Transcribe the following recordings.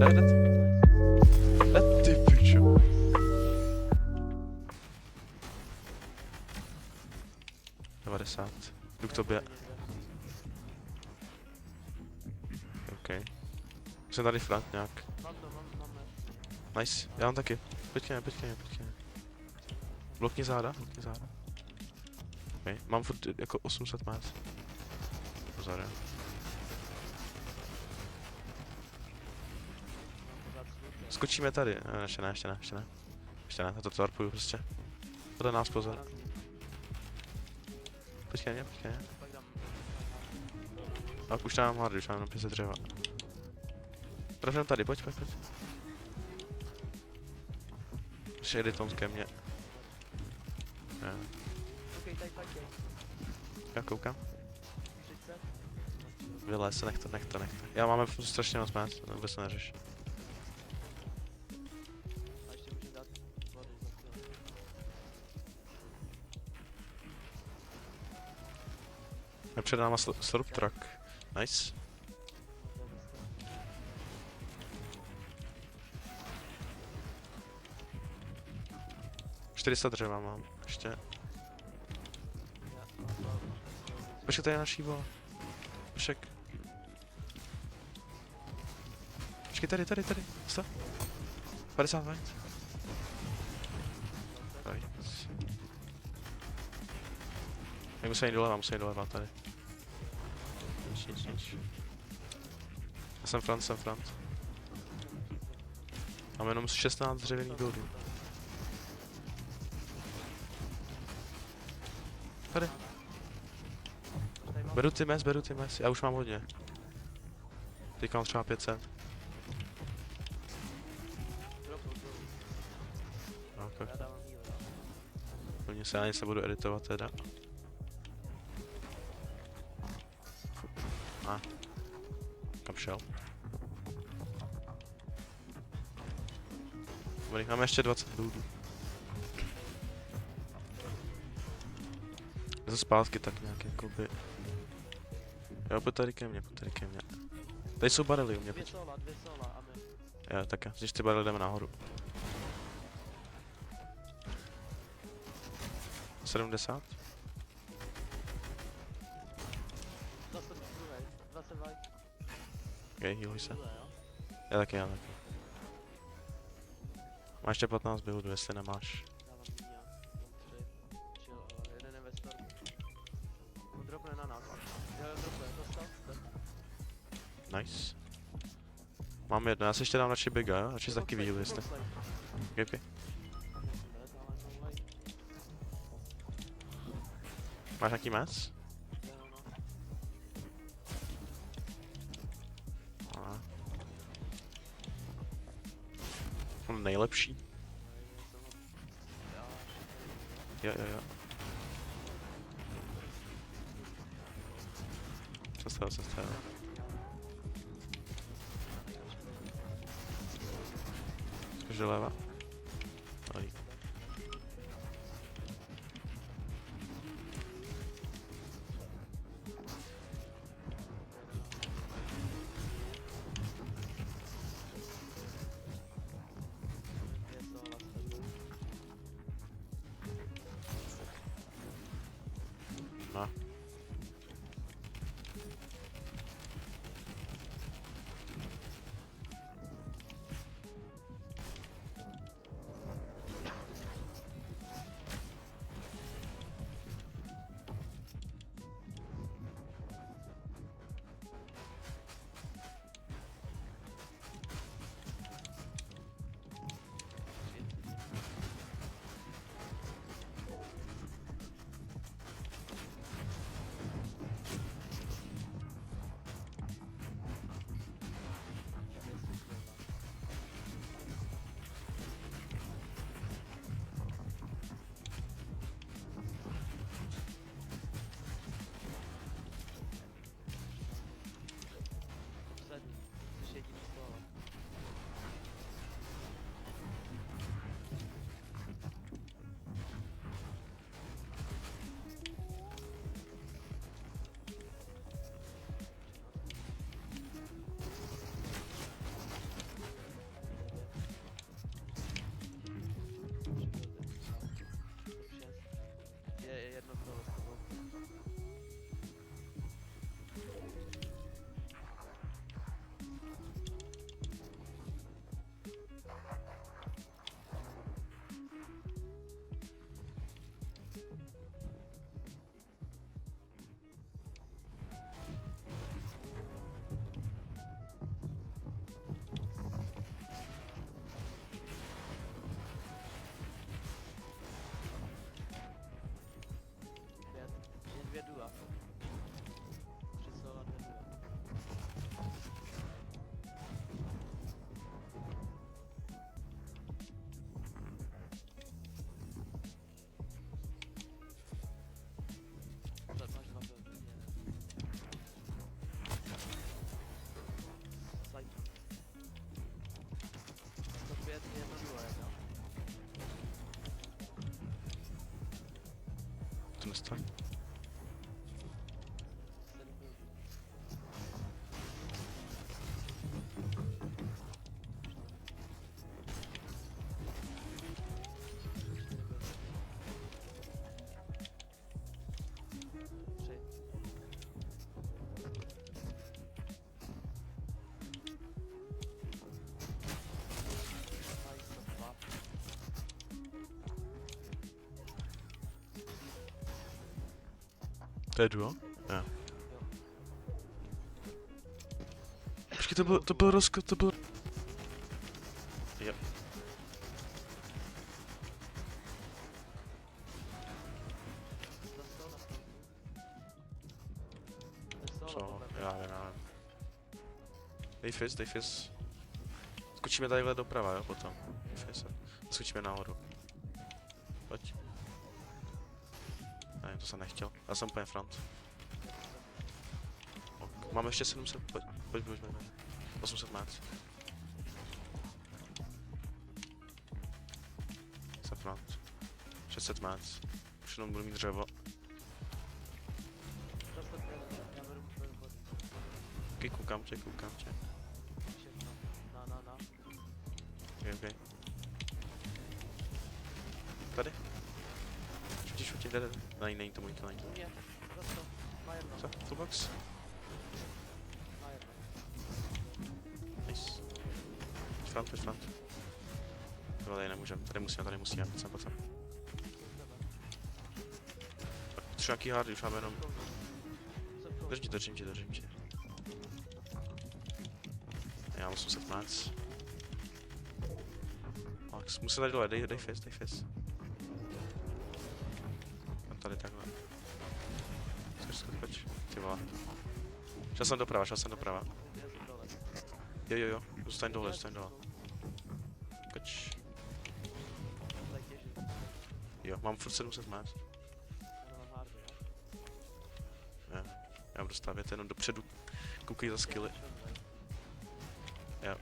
Hned. Ty pičo. Devadesát. Jdu k tobě. OK. Jsem tady front nějak. Mám. Nice, já mám taky. Pojď ke mně. Blokni záda. OK, mám furt jako 800 met. Pozor, jo. Skočíme tady. Ne, ještě ne. Já to tarpuju prostě. Podle nás pozor. Pojď ke mně. Tak už tam mám hardy, už mám jenom 500 dřeva. Prosím tady, pojď. Ještě editon ke mně. Jo. Já koukám. Vylez, nech to. Já máme strašně moc mát, vůbec to neřeš. Je před náma slurp truck. Nice. $400 dřeva mám, ještě. Počkej, tady je naší vola. Počkej. Počkej, tady. 100. 50 vajc. Já musím jít doleva tady. Nic. Já jsem front. Mám jenom 16 dřevěných buildů. Tady. Beru ty mes, já už mám hodně. Teďka mám třeba 500. Okay. Plně se já nic nebudu editovat teda. Kam šel? Dobrý, máme ještě 20 buildů. Jde zpátky tak nějak jakoby. Jo, pojď tady ke mně. Tady jsou barely u mě. Dvě sola, a my. Jo, tak když ty barely jdeme nahoru. 70? Zase vaj. OK, healuj se. Já taky. Máš ještě 15 buildů, jestli nemáš. Jeden je ve stormu. On dropne na nás. Jo, dropne, dostal. Nice. Mám jedno, já si ještě dám radši biga, jo? Radši taky healuj, jestli. OK. Máš nějaký mes? On nejlepší. Jo. Se stalo. Zkuš doleva. Oj. No. nestaň. To je duo? Jo. Počkej, to byl rozkaz, to byl... Jo. Co? Já nevím. Dej fizz. Skočíme tadyhle doprava, jo, potom. Dej fizz. Skočíme nahoru. Pojď. Ne, to jsem nechtěl. Já jsem úplně front. Ok. Máme ještě 700, pojď, 800 mác. Jsem front. 600 mác. Už jenom budu mít dřevo. Ok, koukám tě. Ok. Tady? Šutí, jde. Není to můj. Co? Toolbox? Nice. Pojď front. Tohle tady nemůžem, tady musíme, pojď sem. Potřebuji nějaký hardy, už máme jenom... Držím tě. Já mám 800 mác. Max, musím tady dole, dej fizz. Tady takhle. Pojď, ty vole. Šel jsem doprava. Jo. Zůstaň dole. Pojď. Jo, mám furt 700 mác. Jo. Já budu stavět jenom dopředu. Koukej za skilly. Jo.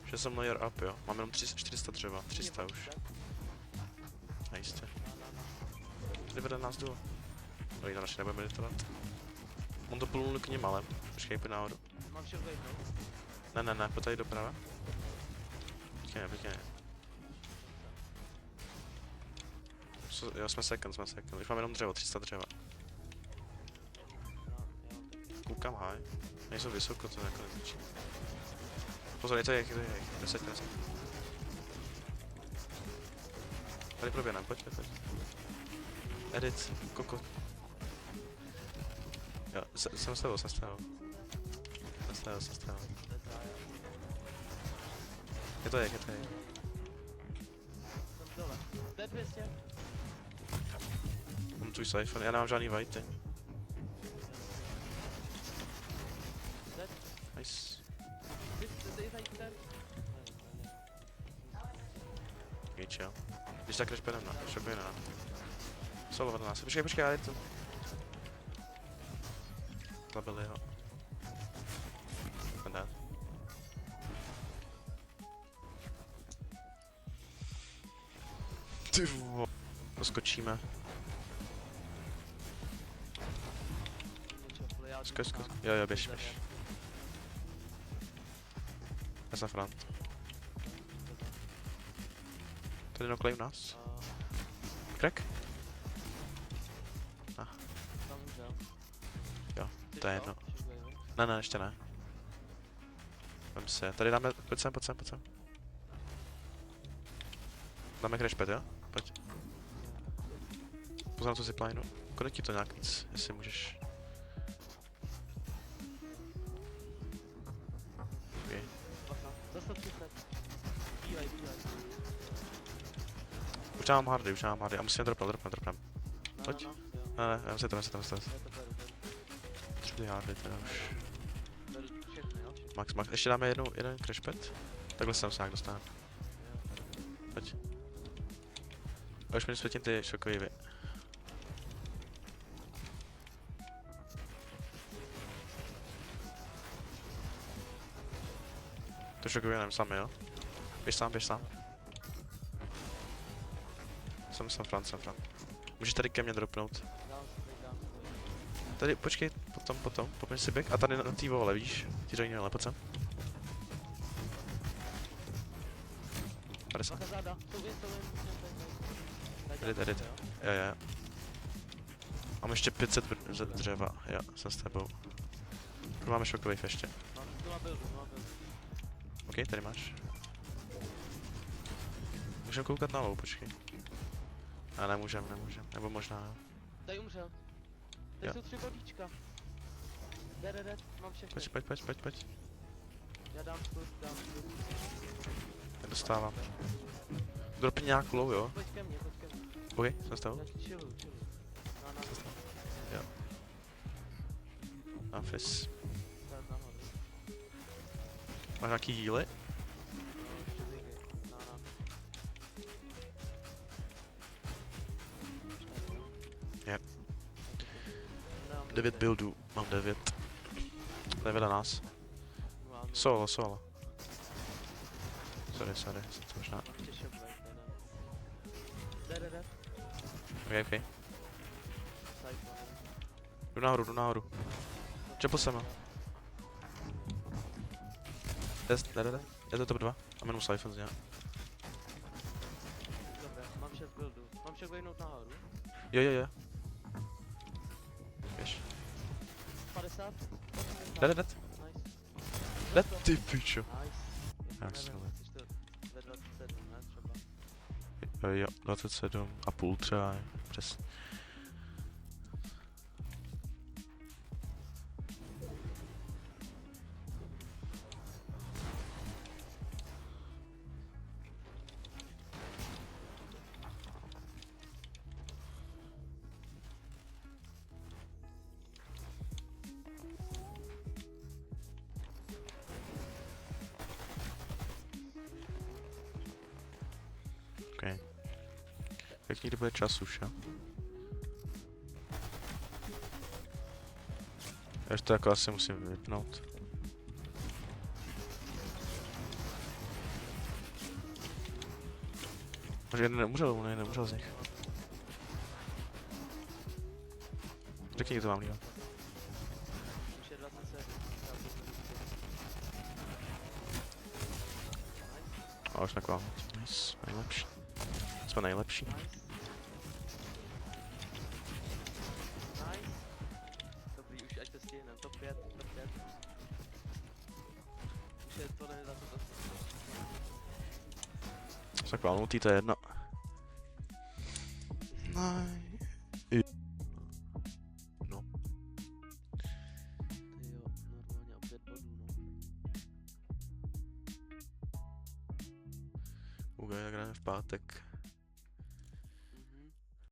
Že jsem layer up, jo. Mám jenom 400 dřeva, 300 už. Nejistě. Tady vede nás dolů. No jinak naše nebudeme meditovat. On to plnul k ním malem. Počkej, pojď nahoru. Ne, pojď tady doprava. Počkej. Jo, jsme second. Už mám jenom dřevo, 300 dřeva. Koukám high. Nejsou vysoko, to jako nezničí. Pozor, je to jak. 10. Tady proběhnám, pojď. Edit, koko. Jo, jsem stavil. Je to jak. Mám tvůj siphon, já nemám žádný whitey. Nice. Nic, jo. Když tak jdeš šokuje na. Solovat nás. Počkej, já jdu tu. Zabili ho. Dá. Ty vo. Poskočíme. Skoč. Jo, běž. Já jsem front. Tady noklej u nás. Crack? Jo, to je jedno. Ne, ještě ne. Vem se, tady dáme, pojď sem. Dáme crashpad, jo? Pojď. Poznám tu ziplineu. Konekti to nějak víc, jestli můžeš. Okay. Už mám hardy a musíme dropnem. Pojď. Ne, já se tam. Potřebuji hardy teda už. Max, ještě dáme jeden crashpad. Takhle se tam se nějak dostane. Pojď. A už mi světím ty šokový. To šokuju jenom sami, jo? Běž sám, běž sám. Jsem Fran. Můžeš tady ke mně dropnout. Dám. Tady, počkej, potom, pomeň si back. A tady na té vole, víš? Ty řadí ale, pojď sem. 50. Bacha záda, jsou vin. Tady. Jo. Mám ještě 500 dřeva, jo, jsem s tebou. Máme šokový ještě. Mám buildu. OK, tady máš. Můžeme koukat na low, počkej. A nemůžem. Nebo možná jo. Tady umřel. Tady Jo. jsou 3 bodíčka. Dead, mám všechny. Pojď. Já dám spust. Nedostávám. Dropni nějakou low, jo? Pojď ke mně. OK, jsem s tebou. Já chilluju. Na. Jo. Afis. Tady nahoru. Máš nějaký healy? Ještě zígy. Na. 9 buildů, mám 9. To je vedle nás. Solo. Sorry, jsem to možná. OK. Jdu nahoru. Čepl jsem ho. Jde. Je to top 2. A jmenuji Siphon z něj. Dobré, mám 6 buildů. Mám však vejnout nahoru. Jo. Běž. 50. Jde. Nice. Jde, ty pičo. Nice. Jak se Nevím, jsi to ve 27, ne třeba. Jo, 27 a půl třeba, přes. Okay. Jak někdy bude čas už, jo? Já to jako asi musím vypnout. Možná jeden neumřel z nich. Řekni, kdo to mám líbat. Už je 27. A už naklám. Nice, nejlepší. Jsme nejlepší. Nice. Dobrý, už ať to stihneme. Top 5. Už je to za to. Naklám, multi to je jedno. No. Ty jo, normálně o 5 bodů, no. Ugaj, hrajeme v pátek.